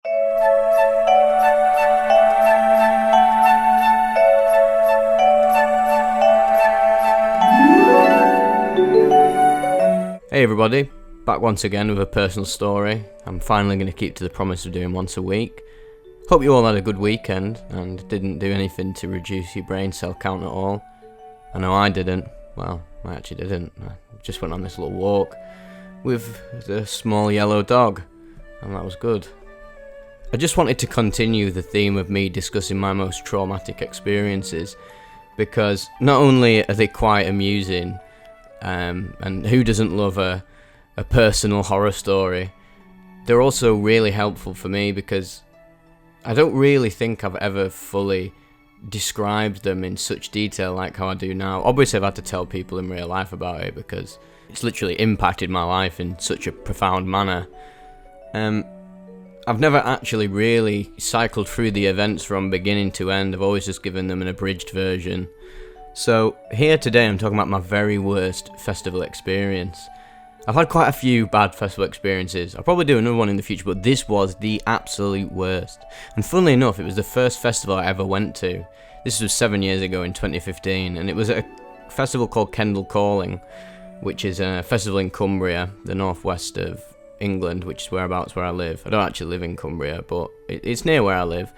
Hey everybody, back once again with a personal story. I'm finally going to keep to the promise of doing once a week. Hope you all had a good weekend and didn't do anything to reduce your brain cell count at all. I know I didn't. Well, I actually didn't. I just went on this little walk with the small yellow dog, and that was good. I just wanted to continue the theme of me discussing my most traumatic experiences, because not only are they quite amusing, and who doesn't love a personal horror story, they're also really helpful for me because I don't really think I've ever fully described them in such detail like how I do now. Obviously I've had to tell people in real life about it because it's literally impacted my life in such a profound manner. I've never actually really cycled through the events from beginning to end. I've always just given them an abridged version. So here today I'm talking about my very worst festival experience. I've had quite a few bad festival experiences. I'll probably do another one in the future, but this was the absolute worst. And funnily enough, it was the first festival I ever went to. This was 7 years ago in 2015, and it was a festival called Kendal Calling, which is a festival in Cumbria, the northwest of England, which is whereabouts where I live. I don't actually live in Cumbria, but it's near where I live.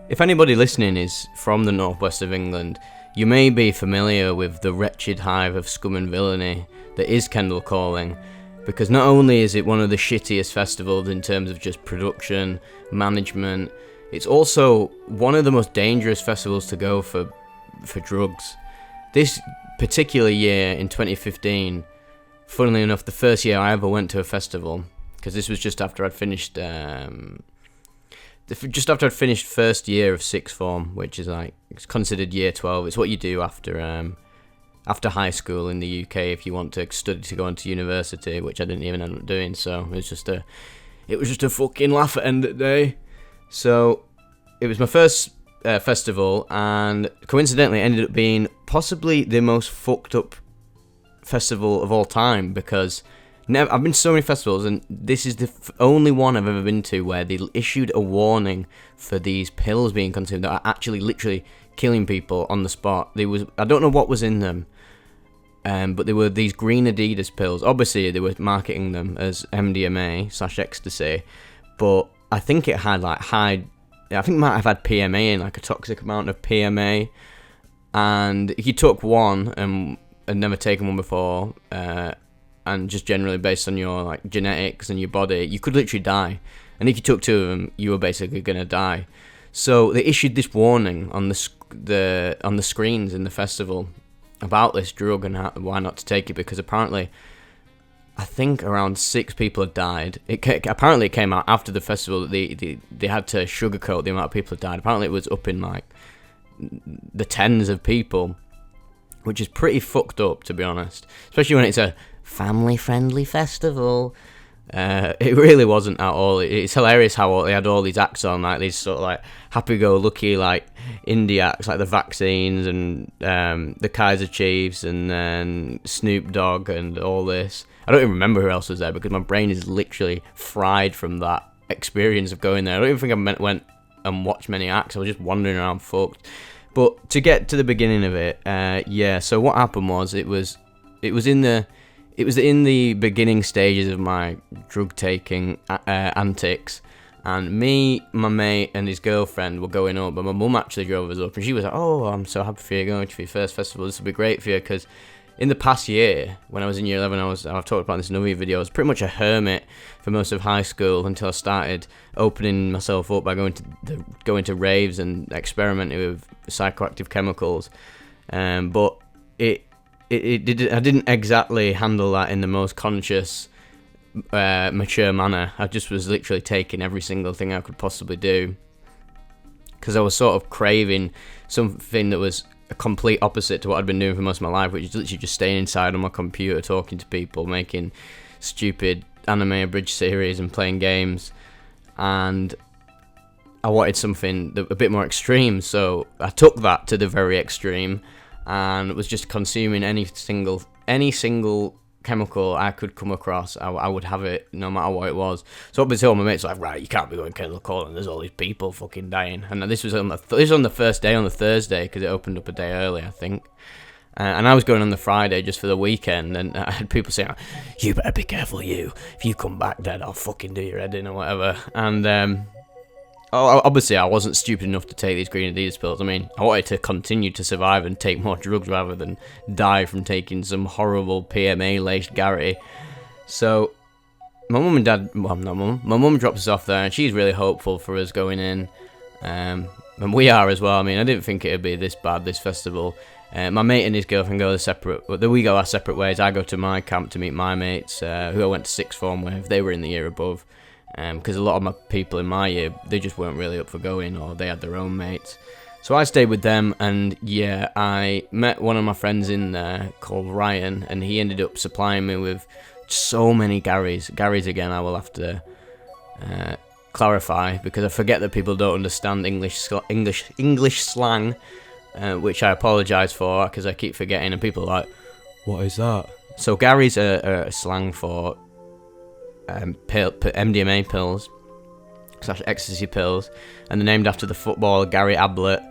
If anybody listening is from the northwest of England, you may be familiar with the wretched hive of scum and villainy that is Kendal Calling, because not only is it one of the shittiest festivals in terms of just production, management, it's also one of the most dangerous festivals to go for drugs. This particular year in 2015, funnily enough, the first year I ever went to a festival, because this was just after I'd finished first year of sixth form, which is like, it's considered year 12. It's what you do after high school in the UK if you want to study to go into university, which I didn't even end up doing. So it was just a fucking laugh at end of the day. So it was my first festival, and coincidentally it ended up being possibly the most fucked up festival of all time, because I've been to so many festivals, and this is the only one I've ever been to where they issued a warning for these pills being consumed that are actually literally killing people on the spot. I don't know what was in them, but they were these green Adidas pills. Obviously, they were marketing them as MDMA/ecstasy, but I think it had I think it might have had PMA in, like a toxic amount of PMA. And if you took one and had never taken one before, and just generally based on your genetics and your body, you could literally die. And if you took two of them, you were basically gonna die. So they issued this warning on the screens in the festival about this drug and why not to take it, because apparently, I think around 6 people had died. Apparently it came out after the festival that they had to sugarcoat the amount of people that died. Apparently it was up in the tens of people, which is pretty fucked up, to be honest, especially when it's a family-friendly festival. It really wasn't at all. It's hilarious how they had all these acts on, like these sort of happy-go-lucky indie acts, like the Vaccines and the Kaiser Chiefs, and then Snoop Dogg and all this. I don't even remember who else was there because my brain is literally fried from that experience of going there. I don't even think I went and watched many acts. I was just wandering around fucked. But to get to the beginning of it, so what happened was it was in the beginning stages of my drug taking antics, and me, my mate, and his girlfriend were going up, but my mum actually drove us up, and she was like, "Oh, I'm so happy for you going to your first festival. This will be great for you," because in the past year, when I was in year 11, I've talked about this in other videos, I was pretty much a hermit for most of high school until I started opening myself up by going to raves and experimenting with psychoactive chemicals. But I didn't exactly handle that in the most conscious, mature manner. I just was literally taking every single thing I could possibly do, because I was sort of craving something that was a complete opposite to what I'd been doing for most of my life, which is literally just staying inside on my computer, talking to people, making stupid anime abridged series and playing games. And I wanted something a bit more extreme, so I took that to the very extreme and was just consuming any single chemical I could come across, I would have it no matter what it was. So obviously all my mates were like, right, you can't be going Kendall Court, and there's all these people fucking dying. And this was on the first day, on the Thursday, because it opened up a day early, I think. And I was going on the Friday just for the weekend, and I had people saying, you better be careful, if you come back dead, I'll fucking do your head in or whatever. And obviously I wasn't stupid enough to take these green Adidas pills. I mean, I wanted to continue to survive and take more drugs rather than die from taking some horrible PMA-laced Gary. So my mum and dad, well, not mum, my mum dropped us off there, and she's really hopeful for us going in. And we are as well. I mean, I didn't think it would be this bad, this festival. My mate and his girlfriend go we go our separate ways. I go to my camp to meet my mates, who I went to sixth form with. They were in the year above. Because a lot of my people in my year, they just weren't really up for going, or they had their own mates. So I stayed with them, and yeah, I met one of my friends in there called Ryan, and he ended up supplying me with so many Garys. Garys again, I will have to clarify, because I forget that people don't understand English slang, which I apologise for, because I keep forgetting, and people are like, what is that? So Garys are a slang for MDMA pills / ecstasy pills, and they're named after the footballer Gary Ablett,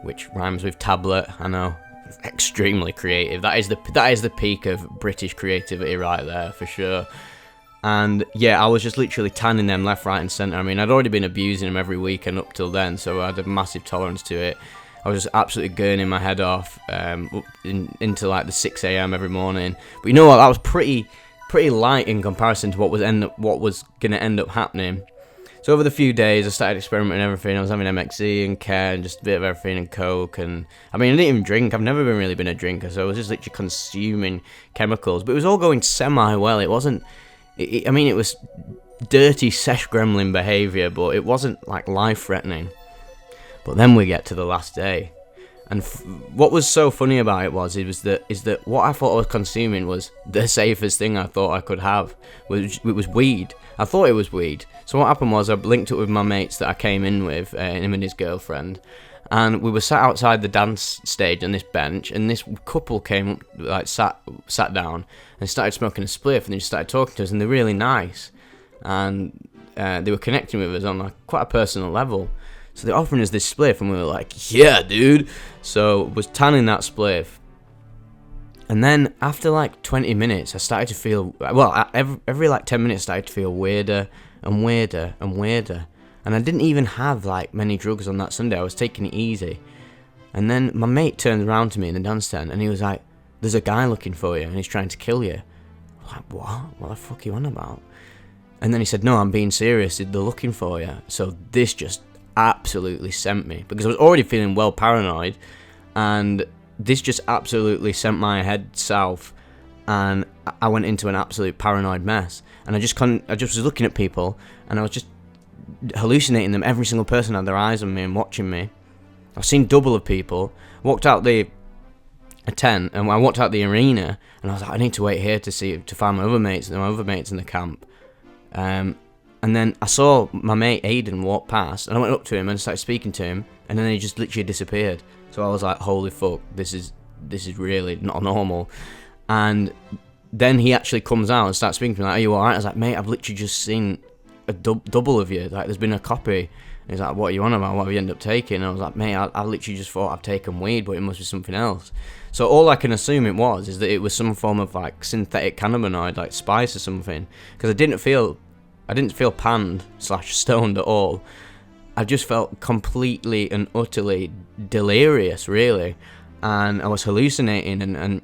which rhymes with tablet. I know, extremely creative. That is the peak of British creativity right there for sure. And yeah, I was just literally tanning them left, right, and centre. I mean, I'd already been abusing them every weekend up till then, so I had a massive tolerance to it. I was just absolutely gurning my head off into like the 6 a.m. every morning. But you know what? That was pretty light in comparison to what was going to end up happening. So over the few days, I started experimenting with everything. I was having MXC and Care and just a bit of everything and Coke. And I mean, I didn't even drink. I've never really been a drinker, so I was just literally consuming chemicals. But it was all going semi-well. It wasn't... I mean, it was dirty sesh gremlin behaviour, but it wasn't like life-threatening. But then we get to the last day. And what was so funny about it is that what I thought I was consuming was the safest thing I thought I could have. It was weed. I thought it was weed. So what happened was I linked up with my mates that I came in with, him and his girlfriend, and we were sat outside the dance stage on this bench, and this couple came up, like sat down and started smoking a spliff, and they just started talking to us, and they're really nice, and they were connecting with us on like quite a personal level. So they're offering us this spliff, and we were like, yeah, dude. So was tanning that spliff. And then after like 20 minutes, I started to feel, well, every like 10 minutes, I started to feel weirder and weirder and weirder. And I didn't even have like many drugs on that Sunday. I was taking it easy. And then my mate turned around to me in the dance tent, and he was like, there's a guy looking for you, and he's trying to kill you. I'm like, what? What the fuck are you on about? And then he said, no, I'm being serious. They're looking for you. So this just absolutely sent me, because I was already feeling well paranoid, and this just absolutely sent my head south, and I went into an absolute paranoid mess. And I just was looking at people, and I was just hallucinating them. Every single person had their eyes on me and watching me. I've seen double of people. Walked out the tent, and I walked out the arena, and I was like, I need to wait here to find my other mates in the camp. And then I saw my mate Aiden walk past, and I went up to him and started speaking to him, and then he just literally disappeared. So I was like, holy fuck, this is really not normal. And then he actually comes out and starts speaking to me like, are you alright? I was like, mate, I've literally just seen a double of you. Like, there's been a copy. And he's like, what are you on about? What have you ended up taking? And I was like, mate, I literally just thought I've taken weed, but it must be something else. So all I can assume is that it was some form of like synthetic cannabinoid, like spice or something, because I didn't feel panned / stoned at all. I just felt completely and utterly delirious, really, and I was hallucinating, and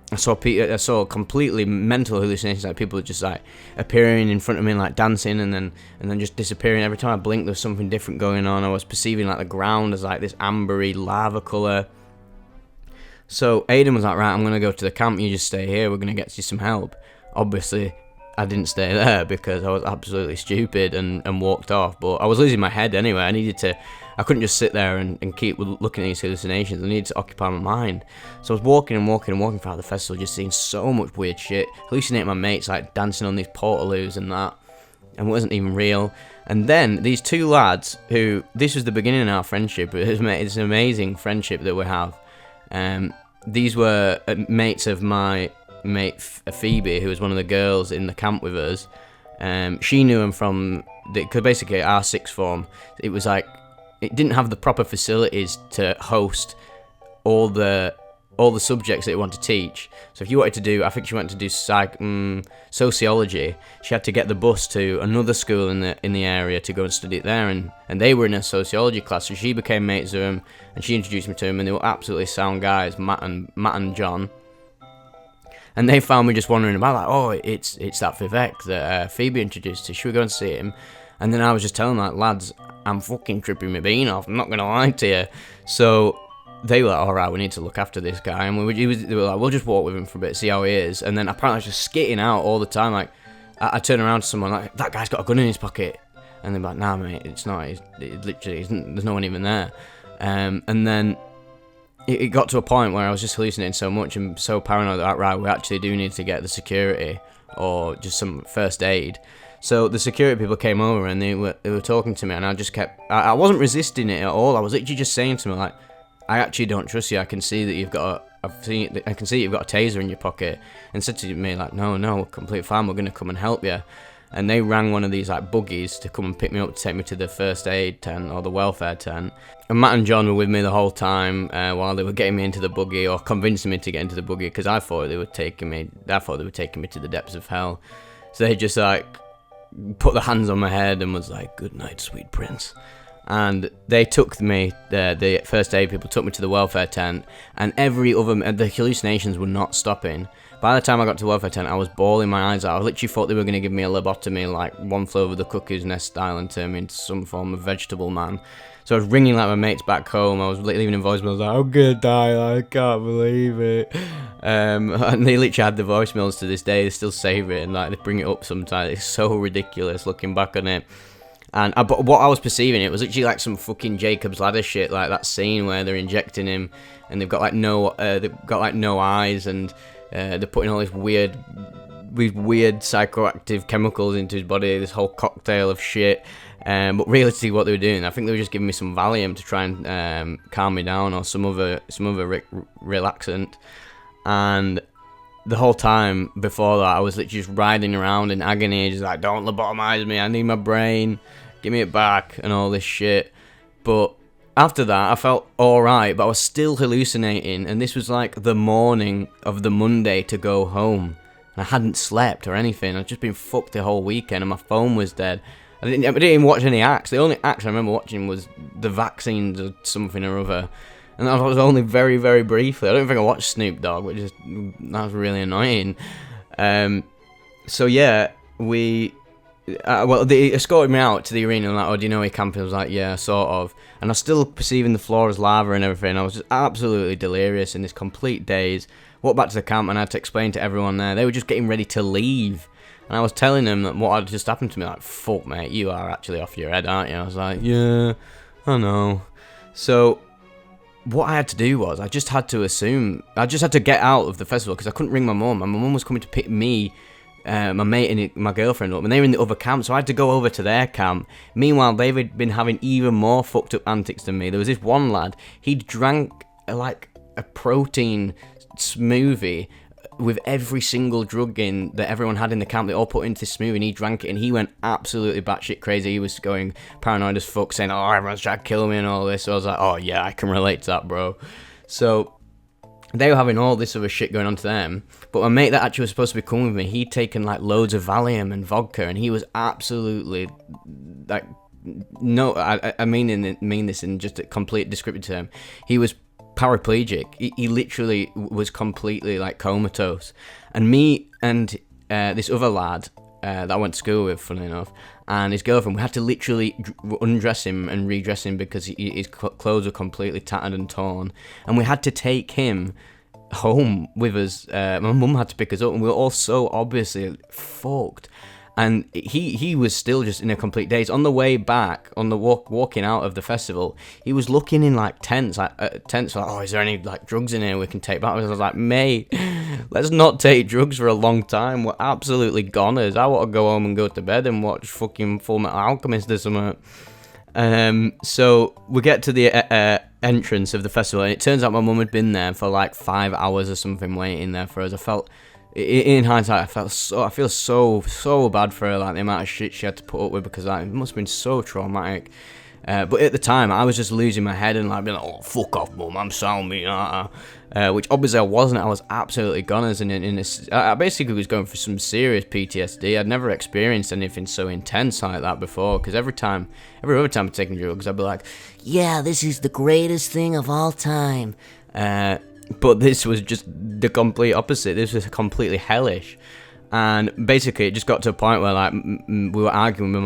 I saw completely mental hallucinations, like people just like appearing in front of me, like dancing, and then just disappearing. Every time I blinked, there was something different going on. I was perceiving like the ground as like this ambery lava colour. So Aiden was like, right, I'm gonna go to the camp. You just stay here. We're gonna get you some help. Obviously, I didn't stay there because I was absolutely stupid and walked off. But I was losing my head anyway. I couldn't just sit there and keep looking at these hallucinations. I needed to occupy my mind. So I was walking throughout the festival, just seeing so much weird shit. Hallucinating my mates, like dancing on these portaloos and that. And it wasn't even real. And then these two lads who, this was the beginning of our friendship. It's an amazing friendship that we have. These were mates of my mate Phoebe, who was one of the girls in the camp with us. She knew him from because basically our sixth form, it was like it didn't have the proper facilities to host all the subjects that it wanted to teach. So if you wanted to do, I think she wanted to do sociology, she had to get the bus to another school in the area to go and study it there, and they were in a sociology class, so she became mates with him, and she introduced me to him, and they were absolutely sound guys, Matt and John. And they found me just wandering about, like, oh, it's that Vivec that Phoebe introduced us. Should we go and see him? And then I was just telling them, like, lads, I'm fucking tripping my bean off. I'm not going to lie to you. So they were like, all right, we need to look after this guy. And they were like, we'll just walk with him for a bit, see how he is. And then apparently I was just skitting out all the time. Like, I turn around to someone, like, that guy's got a gun in his pocket. And they're like, nah, mate, it's not. It literally isn't. There's no one even there. And then it got to a point where I was just hallucinating so much and so paranoid that, right, we actually do need to get the security or just some first aid. So the security people came over and they were talking to me, and I just kept, I wasn't resisting it at all. I was literally just saying to them, like, I actually don't trust you. I can see that you've got I can see you've got a taser in your pocket. And said to me, like, no, completely fine. We're going to come and help you. And they rang one of these like buggies to come and pick me up to take me to the first aid tent or the welfare tent. And Matt and John were with me the whole time while they were getting me into the buggy or convincing me to get into the buggy, because I thought they were taking me to the depths of hell. So they just like put their hands on my head and was like, "Good night, sweet prince." And they took me, the first aid people took me to the welfare tent, and the hallucinations were not stopping. By the time I got to the welfare tent, I was bawling my eyes out. I literally thought they were going to give me a lobotomy, like One Flew Over the Cuckoo's Nest style, and turn me into some form of vegetable man. So I was ringing like my mates back home. I was leaving in voicemails, I was like, I'm going to die, I can't believe it. And they literally had the voicemails to this day. They still save it, and like they bring it up sometimes. It's so ridiculous looking back on it. And but what I was perceiving, it was literally like some fucking Jacob's Ladder shit, like that scene where they're injecting him, and they've got like no eyes, and they're putting all these weird psychoactive chemicals into his body, this whole cocktail of shit. But realistically, what they were doing, I think they were just giving me some Valium to try and calm me down, or some other relaxant. And the whole time before that, I was literally just riding around in agony, just like, don't lobotomize me, I need my brain, give me it back, and all this shit. But after that, I felt alright, but I was still hallucinating, and this was like the morning of the Monday to go home. And I hadn't slept or anything. I'd just been fucked the whole weekend, and my phone was dead. I didn't even watch any acts. The only acts I remember watching was the vaccines or something or other. And that was only very, very briefly. I don't think I watched Snoop Dogg, that was really annoying. So yeah, they escorted me out to the arena and like, oh, do you know where camping? I was like, yeah, sort of. And I was still perceiving the floor as lava and everything. I was just absolutely delirious in this complete daze. Walked back to the camp and I had to explain to everyone there. They were just getting ready to leave. And I was telling them that what had just happened to me. Like, fuck, mate, you are actually off your head, aren't you? I was like, yeah, I know. So what I had to do was I just had to get out of the festival because I couldn't ring my mum. And my mum was coming to pick me, my mate and my girlfriend up, and they were in the other camp, so I had to go over to their camp. Meanwhile, they'd been having even more fucked up antics than me. There was this one lad, he drank like a protein smoothie with every single drug in that everyone had in the camp. They all put into this smoothie, and he drank it, and he went absolutely batshit crazy. He was going paranoid as fuck, saying, oh, everyone's trying to kill me and all this. So I was like, oh yeah, I can relate to that, bro. So they were having all this other shit going on to them, but my mate that actually was supposed to be coming with me, he'd taken like loads of Valium and vodka, and he was absolutely like, no, I mean this in just a complete descriptive term. He was paraplegic. He literally was completely like comatose. And me and this other lad that I went to school with, funnily enough, and his girlfriend, we had to literally undress him and redress him because his clothes were completely tattered and torn, and we had to take him home with us. My mum had to pick us up, and we were all so obviously fucked. And he was still just in a complete daze. On the way back, on the walking out of the festival, he was looking in like tents, like oh, is there any like drugs in here we can take back? I was like, mate, let's not take drugs for a long time. We're absolutely goners. I want to go home and go to bed and watch fucking Full Metal Alchemist or something. So we get to the entrance of the festival, and it turns out my mum had been there for like 5 hours or something waiting there for us. I felt in hindsight, I feel so bad for her, like the amount of shit she had to put up with, because like, it must have been so traumatic. But at the time, I was just losing my head and like being like, "Oh, fuck off, mum, I'm sound me," which obviously I wasn't. I was absolutely goners, and I basically was going for some serious PTSD. I'd never experienced anything so intense like that before, because every other time I'm taking drugs, I'd be like, "Yeah, this is the greatest thing of all time." But this was just the complete opposite. This was completely hellish. And basically, it just got to a point where like we were arguing with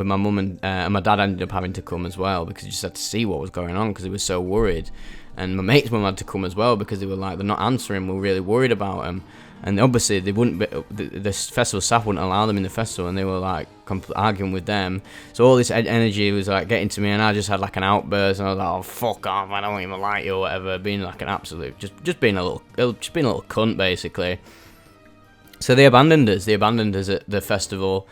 my mum, and my dad ended up having to come as well, because he just had to see what was going on, because he was so worried. And my mate's mum had to come as well, because they were like, they're not answering. We're really worried about him. And obviously, they wouldn't be, the festival staff wouldn't allow them in the festival, and they were like arguing with them. So all this energy was like getting to me, and I just had like an outburst, and I was like, "Oh, fuck off! I don't even like you," or whatever. Being like an absolute, just being a little cunt, basically. So they abandoned us. They abandoned us at the festival,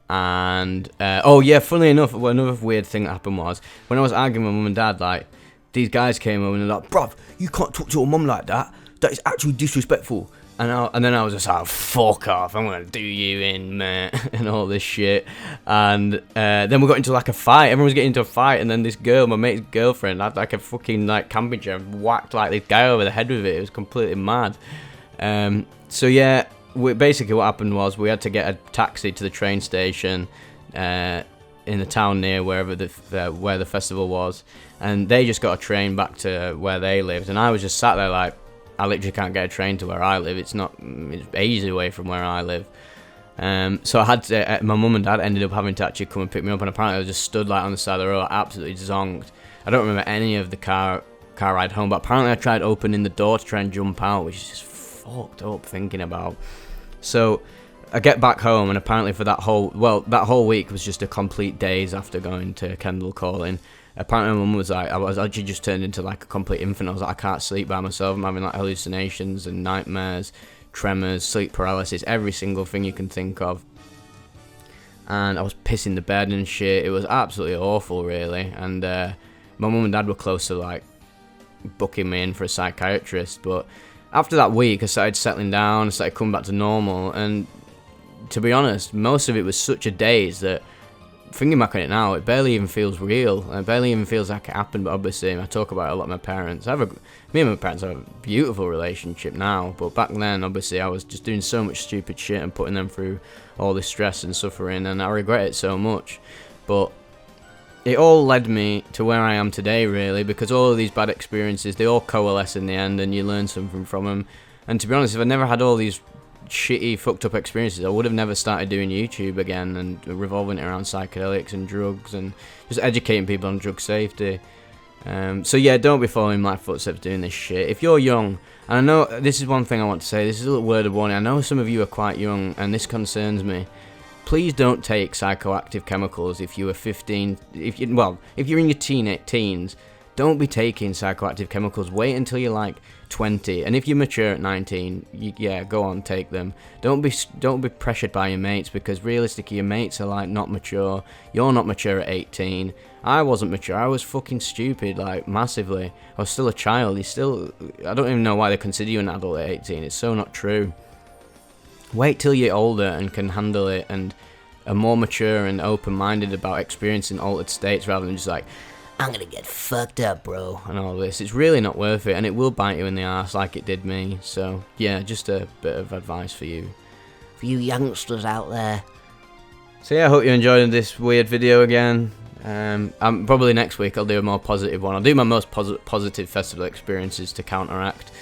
and oh yeah, funnily enough, another weird thing that happened was when I was arguing with mum and dad, like these guys came over and they're like, "Bruv, you can't talk to your mum like that. That is actually disrespectful." And then I was just like, "Fuck off! I'm gonna do you in, mate," and all this shit. And then we got into like a fight. Everyone was getting into a fight, and then this girl, my mate's girlfriend, had like a fucking like camping chair and whacked like this guy over the head with it. It was completely mad. So yeah. Basically what happened was we had to get a taxi to the train station in the town near where the festival was, and they just got a train back to where they lived, and I was just sat there like, I literally can't get a train to where I live. It's ages away from where I live. So I had to, my mum and dad ended up having to actually come and pick me up, and apparently I was just stood like on the side of the road, absolutely zonked. I don't remember any of the car ride home, but apparently I tried opening the door to try and jump out, which is just fucked up thinking about. So I get back home, and apparently for that whole week was just a complete daze after going to Kendall calling. Apparently my mum was like, I actually just turned into like a complete infant. I was like, I can't sleep by myself. I'm having like hallucinations and nightmares, tremors, sleep paralysis, every single thing you can think of. And I was pissing the bed and shit. It was absolutely awful, really. And my mum and dad were close to like booking me in for a psychiatrist, but after that week, I started settling down, I started coming back to normal, and to be honest, most of it was such a daze that, thinking back on it now, it barely even feels real. It barely even feels like it happened, but obviously, I talk about it a lot with my parents. Me and my parents have a beautiful relationship now, but back then, obviously, I was just doing so much stupid shit and putting them through all this stress and suffering, and I regret it so much. But it all led me to where I am today, really, because all of these bad experiences, they all coalesce in the end, and you learn something from them. And to be honest, if I never had all these shitty, fucked up experiences, I would have never started doing YouTube again and revolving it around psychedelics and drugs and just educating people on drug safety. So yeah, don't be following my footsteps doing this shit. If you're young, and I know this is one thing I want to say, this is a little word of warning, I know some of you are quite young, and this concerns me. Please don't take psychoactive chemicals if you are 15. If you're in your teens, don't be taking psychoactive chemicals. Wait until you're like 20, and if you're mature at 19, go on, take them. Don't be pressured by your mates, because realistically, your mates are like not mature. You're not mature at 18. I wasn't mature. I was fucking stupid, like massively. I was still a child. I don't even know why they consider you an adult at 18. It's so not true. Wait till you're older and can handle it and are more mature and open-minded about experiencing altered states, rather than just like, I'm gonna get fucked up, bro, and all this. It's really not worth it, and it will bite you in the ass like it did me. So yeah, just a bit of advice for you youngsters out there. So yeah, I hope you enjoyed this weird video again. Probably next week I'll do a more positive one. I'll do my most positive festival experiences to counteract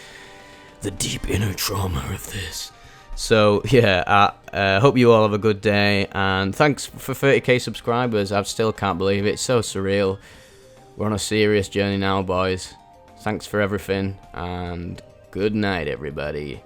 the deep inner trauma of this. So yeah, I hope you all have a good day, and thanks for 30k subscribers. I still can't believe it. It's so surreal. We're on a serious journey now, boys. Thanks for everything, and good night, everybody.